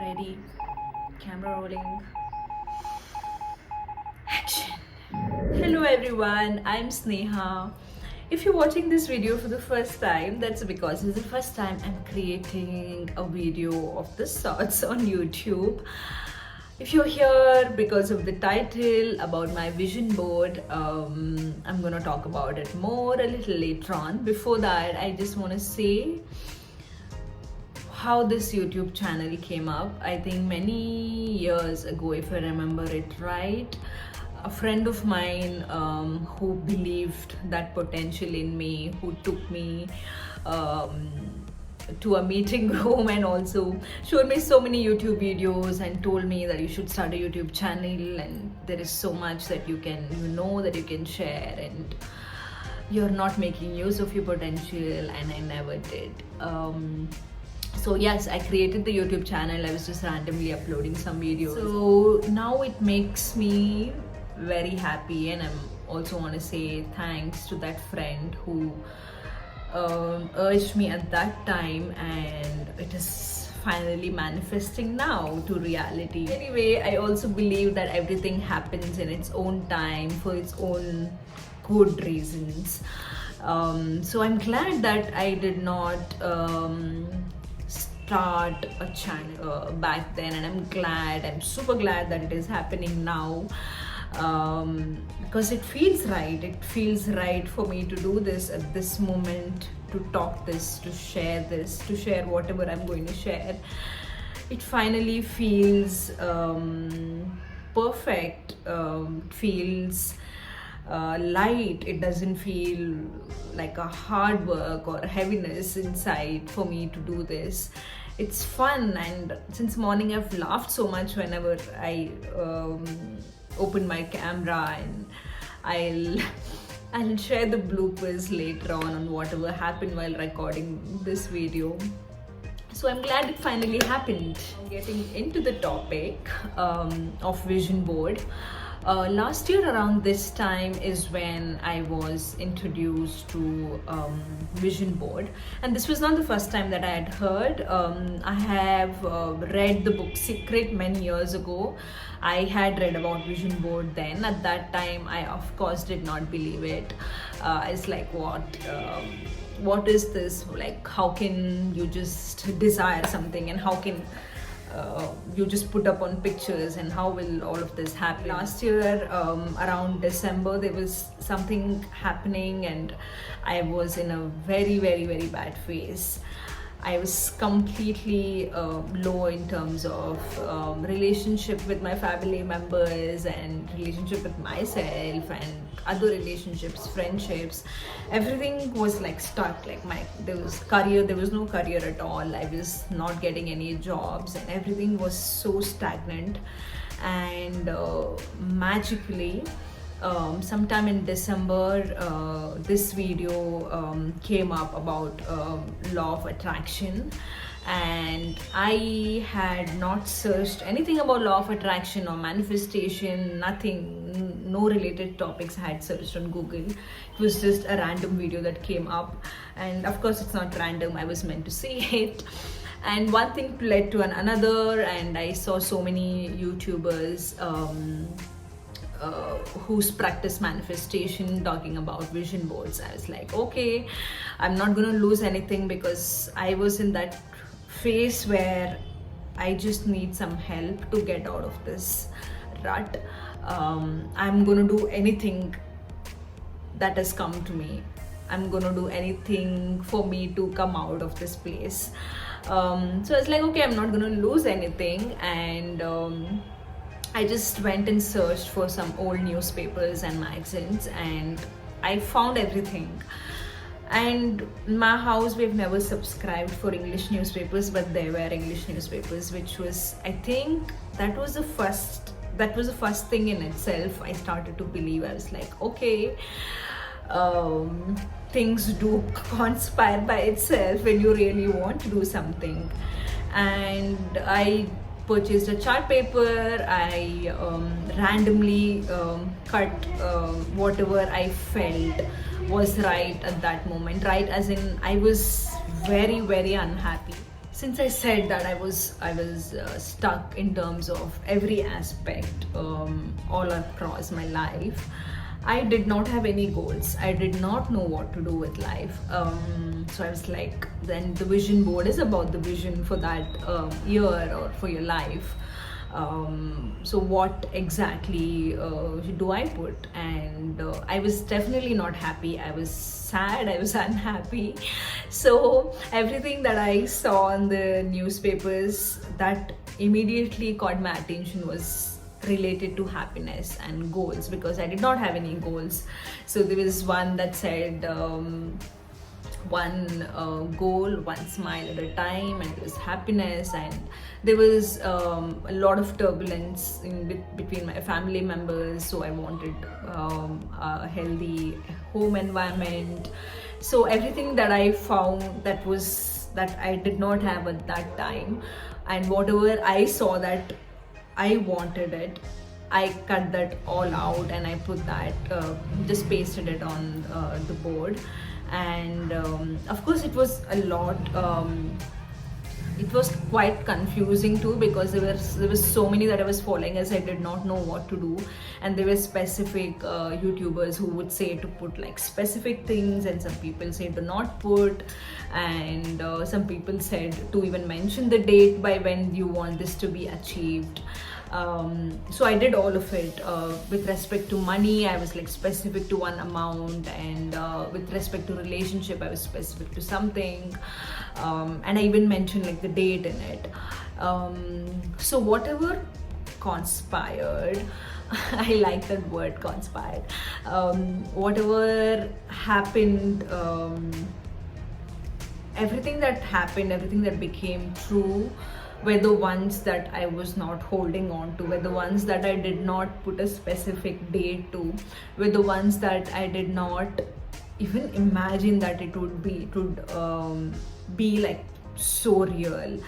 Ready, camera rolling, action. Hello everyone, I'm Sneha. If you're watching this video for the first time, that's because it's the first time I'm creating a video of this sorts on YouTube. If you're here because of the title about my vision board, I'm gonna talk about it more a little later on. Before that, I just want to say how this YouTube channel came up. I think many years ago, if I remember it right, a friend of mine who believed that potential in me, who took me to a meeting room and also showed me so many YouTube videos and told me that you should start a YouTube channel and there is so much that you know that you can share and you're not making use of your potential, and I never did. So yes, I created the YouTube channel. I was just randomly uploading some videos. So now it makes me very happy, and I'm also want to say thanks to that friend who urged me at that time, and it is finally manifesting now to reality. Anyway, I also believe that everything happens in its own time for its own good reasons. So I'm glad that I did not start a channel back then, and I'm super glad that it is happening now, because it feels right for me to do this at this moment, to talk this, to share whatever I'm going to share. It finally feels perfect. Feels light. It doesn't feel like a hard work or heaviness inside for me to do this. It's fun, and since morning I've laughed so much whenever I open my camera, and I'll share the bloopers later on whatever happened while recording this video. So I'm glad it finally happened. Getting into the topic of vision board. Last year around this time is when I was introduced to vision board, and this was not the first time that I had heard. I have read the book Secret many years ago. I had read about vision board then. At that time, I of course did not believe it. It's like, what is this? Like, how can you just desire something, and how can you just put up on pictures, and how will all of this happen? Last year around December, there was something happening, and I was in a very bad phase. I was completely low in terms of relationship with my family members, and relationship with myself, and other relationships, friendships. Everything was like stuck. Like there was no career at all. I was not getting any jobs, and everything was so stagnant. And magically, sometime in December, this video came up about law of attraction, and I had not searched anything about law of attraction or manifestation, nothing, no related topics I had searched on Google. It was just a random video that came up, and of course it's not random, I was meant to see it. And one thing led to another, and I saw so many YouTubers who's practice manifestation talking about vision boards. I was like, okay, I'm not gonna lose anything, because I was in that phase where I just need some help to get out of this rut. I'm gonna do anything that has come to me. I'm gonna do anything for me to come out of this place. So it's like, okay, I'm not gonna lose anything, and I just went and searched for some old newspapers and magazines, and I found everything. And in my house, we've never subscribed for English newspapers, but there were English newspapers, which was, I think, that was the first thing in itself. I started to believe. I was like, okay, things do conspire by itself when you really want to do something. And I purchased a chart paper. I randomly cut whatever I felt was right at that moment. Right, as in I was very unhappy. since I said that I was stuck in terms of every aspect all across my life. I did not have any goals. I did not know what to do with life. So I was like, then the vision board is about the vision for that year or for your life. So what exactly do I put? And I was definitely not happy. I was sad, I was unhappy. So everything that I saw in the newspapers that immediately caught my attention was related to happiness and goals, because I did not have any goals. So there was one that said one goal, one smile at a time, and it was happiness. And there was a lot of turbulence between my family members, so I wanted a healthy home environment. So everything that I found that I did not have at that time, and whatever I saw that I wanted it, I cut that all out and I put that, just pasted it on the board. And of course it was a lot, it was quite confusing too, because there was so many that I was following as I did not know what to do. And there were specific YouTubers who would say to put like specific things, and some people say to not put, and some people said to even mention the date by when you want this to be achieved. So I did all of it. With respect to money, I was like specific to one amount, and with respect to relationship, I was specific to something, and I even mentioned like the date in it. So whatever conspired, I like that word, conspired. Whatever happened, everything that happened, everything that became true, were the ones that I was not holding on to, were the ones that I did not put a specific date to, were the ones that I did not even imagine that it would be like so real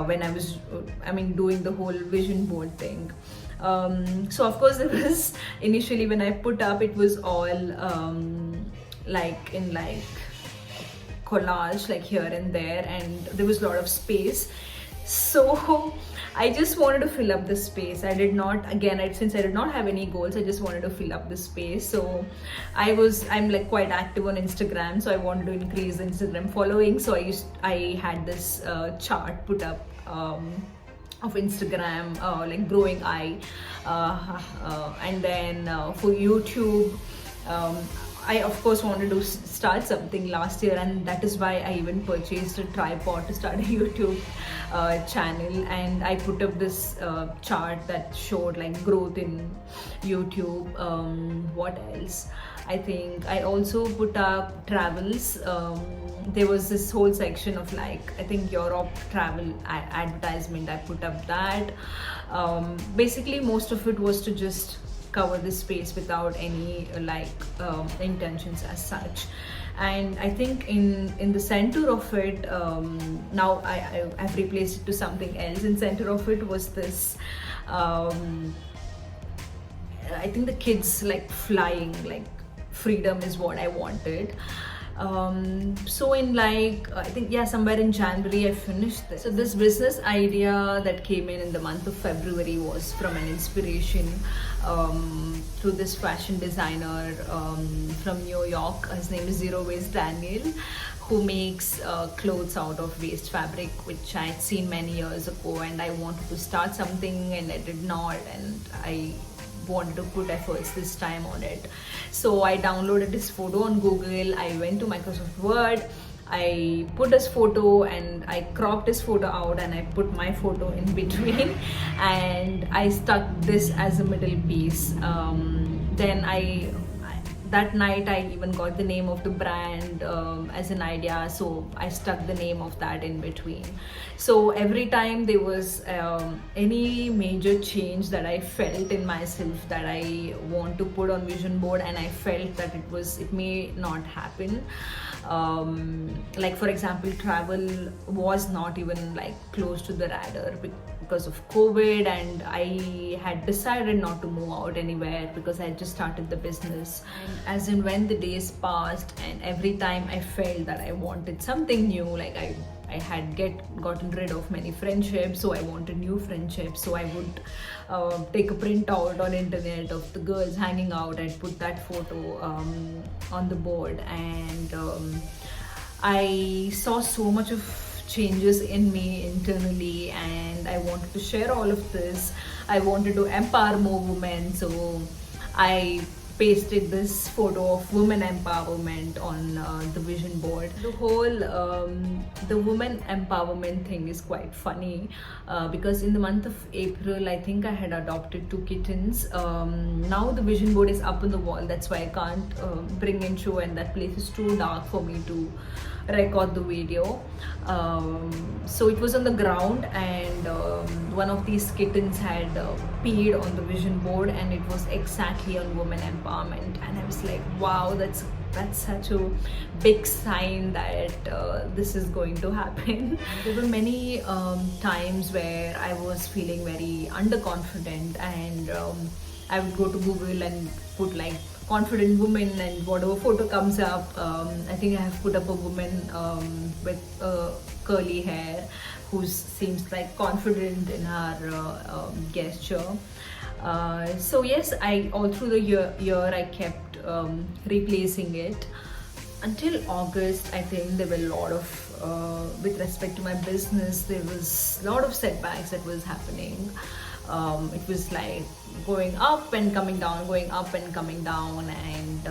when I was doing the whole vision board thing. So of course it was initially, when I put up, it was all like in like collage, like here and there, and there was a lot of space. So I just wanted to fill up the space. I did not, again, since I did not have any goals, I just wanted to fill up the space. So I'm like quite active on Instagram, so I wanted to increase the Instagram following. So I had this chart put up of Instagram, like growing eye, and then for YouTube, I of course wanted to start something last year, and that is why I even purchased a tripod to start a YouTube channel. And I put up this chart that showed like growth in YouTube. What else? I think I also put up travels. There was this whole section of like, I think Europe travel advertisement. I put up that. Basically most of it was to just cover the space without any intentions as such. And I think in the center of it, now I've replaced it to something else. In center of it was this, I think the kids like flying, like freedom is what I wanted. So in like, I think, yeah, somewhere in January I finished this. So this business idea that came in the month of February was from an inspiration through this fashion designer from New York. His name is Zero Waste Daniel, who makes clothes out of waste fabric, which I had seen many years ago, and I wanted to start something and I did not, and I wanted to put efforts this time on it. So I downloaded this photo on Google. I went to Microsoft Word, I put his photo and I cropped his photo out and I put my photo in between and I stuck this as a middle piece. Then that night I even got the name of the brand as an idea, so I stuck the name of that in between. So every time there was any major change that I felt in myself that I want to put on vision board, and I felt that it may not happen, like for example travel was not even like close to the radar because of COVID, and I had decided not to move out anywhere because I had just started the business. And as in when the days passed and every time I felt that I wanted something new, like I I had gotten rid of many friendships, so I wanted new friendships. So I would take a print out on internet of the girls hanging out. I'd put that photo on the board, and I saw so much of changes in me internally, and I wanted to share all of this. I wanted to empower more women, so I pasted this photo of women empowerment on the vision board. The whole the women empowerment thing is quite funny because in the month of April, I think I had adopted 2 kittens. Now the vision board is up on the wall, that's why I can't bring in show, and that place is too dark for me to record the video. So it was on the ground, and one of these kittens had peed on the vision board, and it was exactly on women empowerment. And I was like, wow, that's such a big sign that this is going to happen. There were many times where I was feeling very underconfident, and I would go to Google and put like confident woman, and whatever photo comes up, I think I have put up a woman with curly hair who seems like confident in her gesture. So yes, I all through the year I kept replacing it until August. I think there were a lot of with respect to my business, there was a lot of setbacks that was happening. It was like going up and coming down, going up and coming down, and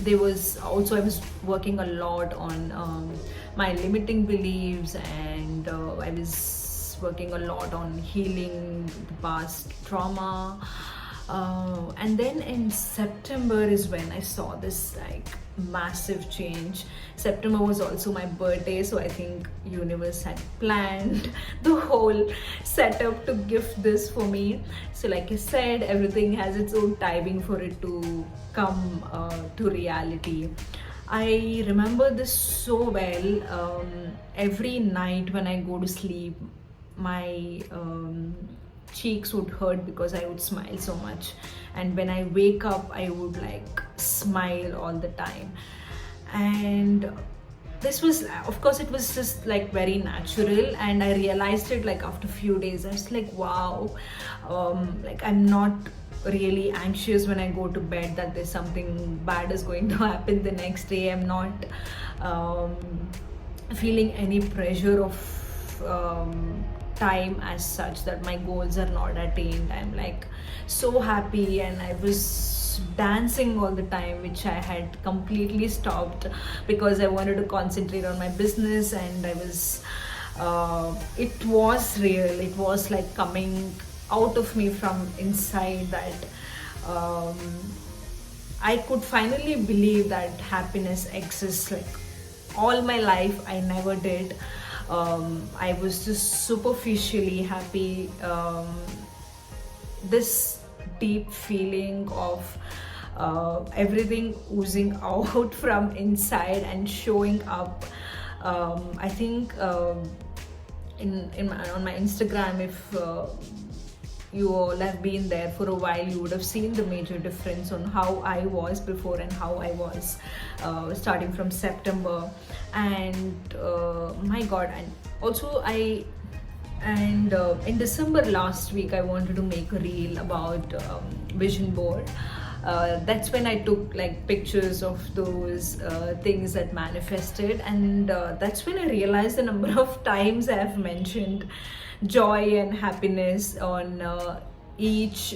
there was also, I was working a lot on my limiting beliefs, and I was working a lot on healing the past trauma. And then in September is when I saw this like massive change. September was also my birthday, so I think universe had planned the whole setup to gift this for me. So like I said, everything has its own timing for it to come to reality. I remember this so well. Every night when I go to sleep, my cheeks would hurt because I would smile so much, and when I wake up I would like smile all the time. And this was, of course, it was just like very natural, and I realized it like after a few days. I was like, wow, like I'm not really anxious when I go to bed that there's something bad is going to happen the next day. I'm not feeling any pressure of time as such that my goals are not attained. I'm like so happy, and I was dancing all the time, which I had completely stopped because I wanted to concentrate on my business. And I was it was real, it was like coming out of me from inside, that I could finally believe that happiness exists. Like all my life I never did. I was just superficially happy. This deep feeling of everything oozing out from inside and showing up. I think on my Instagram, if you all have been there for a while, you would have seen the major difference on how I was before and how I was starting from September. And my god, and also in December last week I wanted to make a reel about vision board. That's when I took like pictures of those things that manifested, and that's when I realized the number of times I have mentioned joy and happiness on each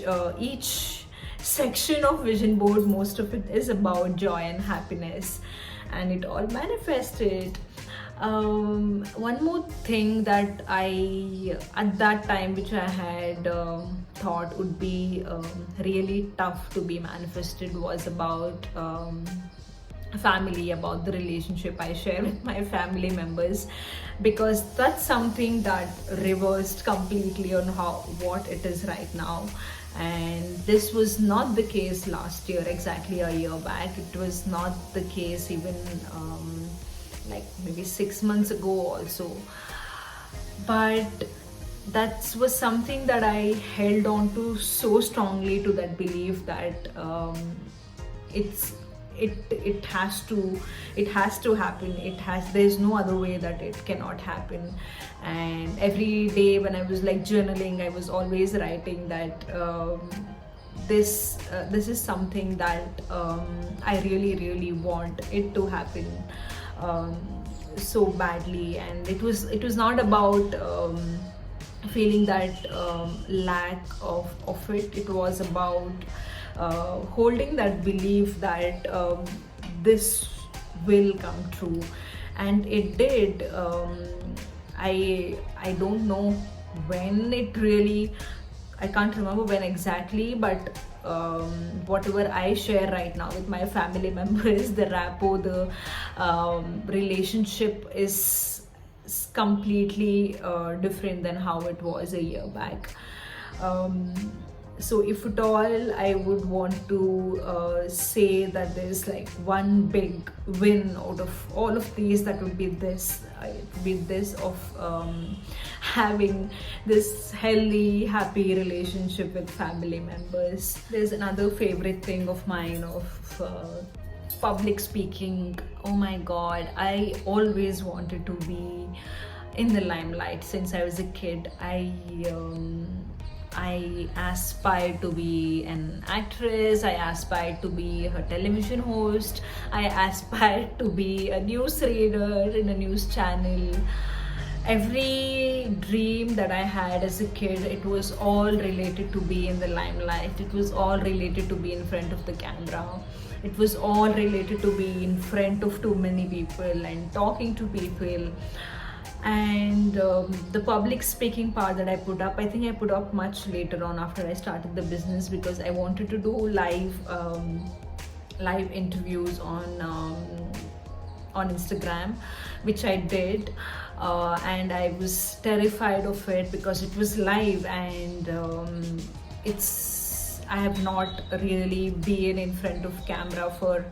section of vision board. Most of it is about joy and happiness, and it all manifested. One more thing that I at that time, which I had thought would be really tough to be manifested, was about family, about the relationship I share with my family members, because that's something that reversed completely on what it is right now. And this was not the case last year, exactly a year back. It was not the case even like maybe 6 months ago also. But that was something that I held on to so strongly, to that belief that it has to happen. There's no other way that it cannot happen. And every day when I was like journaling, I was always writing that this is something that I really really want it to happen um, so badly. And it was not about feeling that lack of it. It was about holding that belief that this will come true, and it did. I don't know when it really, I can't remember when exactly, but whatever I share right now with my family members, the rapport, the relationship is completely different than how it was a year back. Um, so if at all I would want to say that there's like one big win out of all of these, that would be this. It would be this of having this healthy happy relationship with family members. There's another favorite thing of mine of public speaking. Oh my god, I always wanted to be in the limelight since I was a kid. I aspired to be an actress, I aspired to be a television host, I aspired to be a news reader in a news channel. Every dream that I had as a kid, it was all related to be in the limelight. It was all related to be in front of the camera. It was all related to be in front of too many people and talking to people. And the public speaking part that I put up, I think I put up much later on after I started the business, because I wanted to do live interviews on Instagram, which I did. And I was terrified of it because it was live, and I have not really been in front of camera for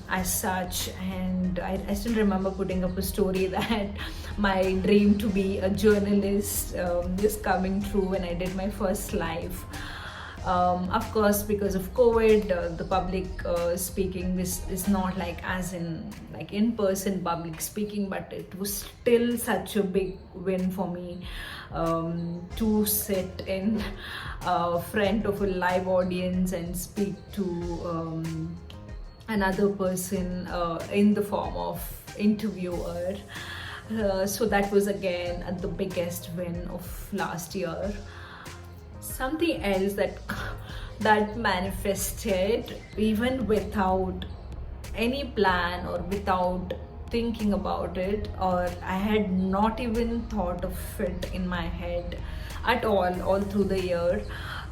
as such. And I still remember putting up a story that my dream to be a journalist is coming true when I did my first live. Of course, because of COVID, the public speaking is not like as in like in-person public speaking, but it was still such a big win for me to sit in front of a live audience and speak to another person in the form of interviewer. So that was again the biggest win of last year. Something else that manifested even without any plan or without thinking about it, or I had not even thought of it in my head at all through the year,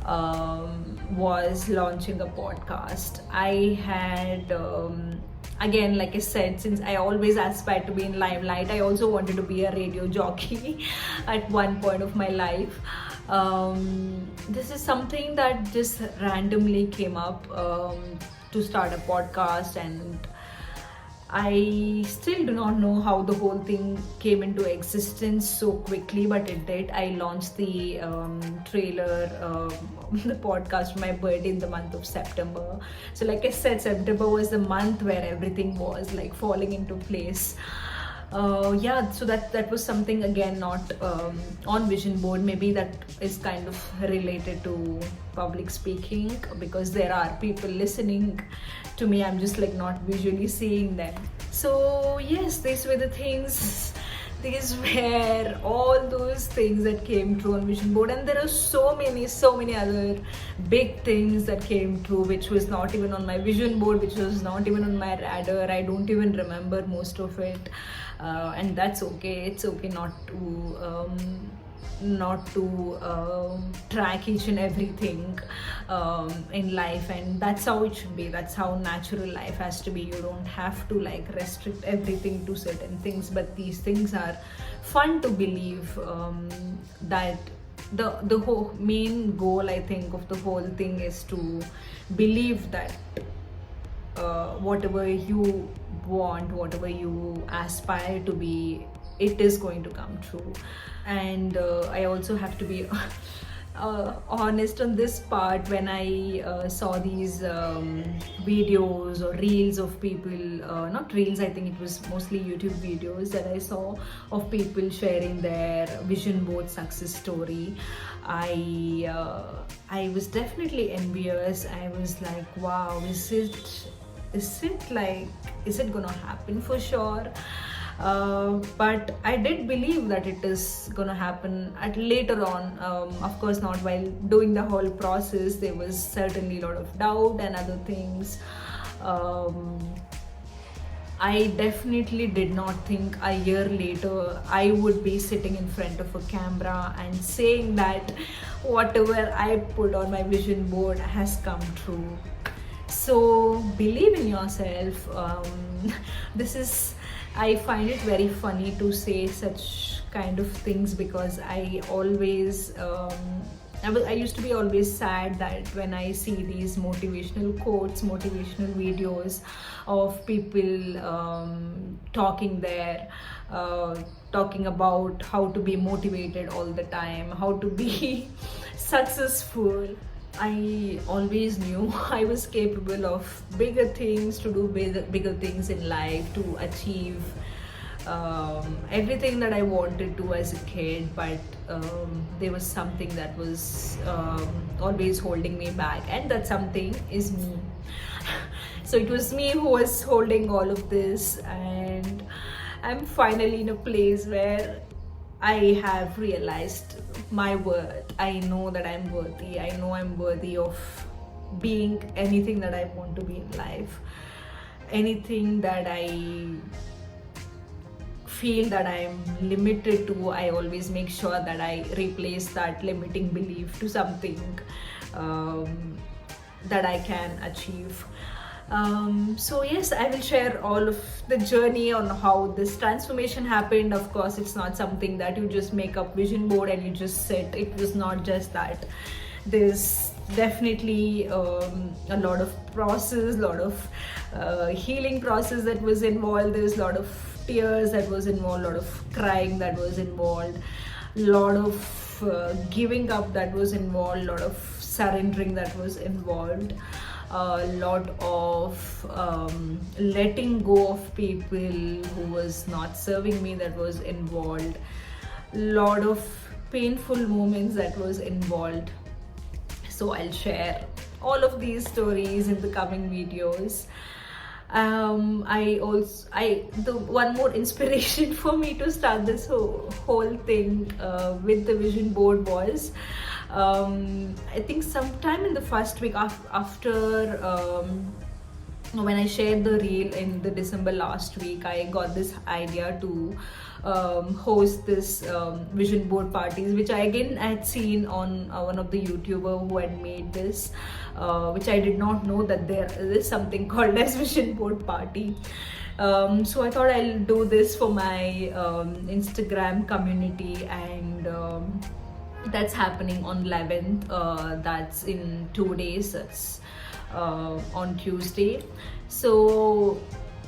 was launching a podcast. I had again, like I said, since I always aspired to be in limelight, I also wanted to be a radio jockey at one point of my life. This is something that just randomly came up to start a podcast, and I still do not know how the whole thing came into existence so quickly, but it did. I launched the trailer, the podcast for my birthday in the month of September. So like I said, September was the month where everything was like falling into place. So that was something again not on vision board. Maybe that is kind of related to public speaking, because there are people listening to me. I'm just like not visually seeing them. So yes, these were the things. These were all those things that came true on vision board, and there are so many other big things that came true which was not even on my vision board, which was not even on my radar. I don't even remember most of it, and that's okay. It's okay not to track each and everything in life, and that's how it should be. That's how natural life has to be. You don't have to like restrict everything to certain things, but these things are fun to believe. That the whole main goal, I think, of the whole thing is to believe that whatever you want, whatever you aspire to be, it is going to come true. And I also have to be honest on this part. When I saw these videos or reels of people, not reels, I think it was mostly YouTube videos that I saw of people sharing their vision board success story, I was definitely envious. I was like, wow, is it gonna happen for sure? But I did believe that it is gonna happen at later on. Of course, not while doing the whole process. There was certainly a lot of doubt and other things. I definitely did not think a year later I would be sitting in front of a camera and saying that whatever I put on my vision board has come true. So believe in yourself. This is, I find it very funny to say such kind of things, because I always I used to be always sad that when I see these motivational quotes, motivational videos of people talking about how to be motivated all the time, how to be successful. I always knew I was capable of bigger things, to do bigger things in life, to achieve everything that I wanted to as a kid, but there was something that was always holding me back, and that something is me. So it was me who was holding all of this, and I'm finally in a place where I have realized my worth. I know that I'm worthy. I know I'm worthy of being anything that I want to be in life. Anything that I feel that I'm limited to, I always make sure that I replace that limiting belief to something that I can achieve. So yes, I will share all of the journey on how this transformation happened. Of course, it's not something that you just make up vision board and you just sit. It was not just that. There's definitely a lot of process, a lot of healing process that was involved. There's a lot of tears that was involved, a lot of crying that was involved, a lot of giving up that was involved, a lot of surrendering that was involved, a lot of letting go of people who was not serving me that was involved, a lot of painful moments that was involved. So I'll share all of these stories in the coming videos. The one more inspiration for me to start this whole thing with the vision board was, I think sometime in the first week after when I shared the reel in the December last week, I got this idea to host this vision board parties, which I again had seen on one of the YouTuber who had made this, which I did not know that there is something called as vision board party. So I thought I'll do this for my Instagram community, and that's happening on 11th. That's in 2 days. That's on Tuesday. So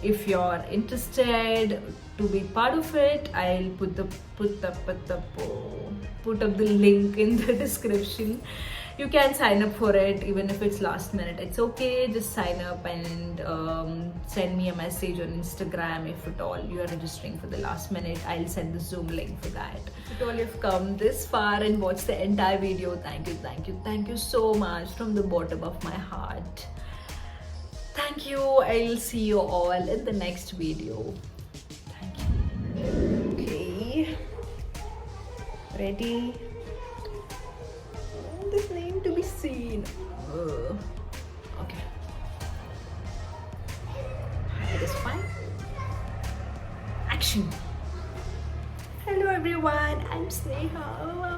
if you're interested to be part of it, I'll put up the link in the description. You can sign up for it, even if it's last minute. It's okay, just sign up and send me a message on Instagram if at all you are registering for the last minute. I'll send the Zoom link for that. If at all you've come this far and watched the entire video, thank you so much from the bottom of my heart. Thank you. I'll see you all in the next video. Thank you. Okay. Ready? This name to be seen. Okay. It is fine. Action. Hello everyone. I'm Sneha.